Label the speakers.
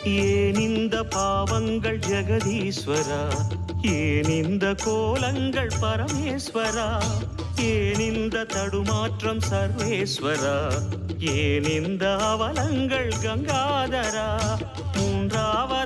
Speaker 1: ஏன் இந்த பாவங்கள் ஜெகதீஸ்வரா, ஏன் இந்த கோலங்கள் பரமேஸ்வரா, ஏன் இந்த தடுமாற்றம் சர்வேஸ்வரா, ஏன் இந்த அவலங்கள் கங்காதரா, மூன்றாவது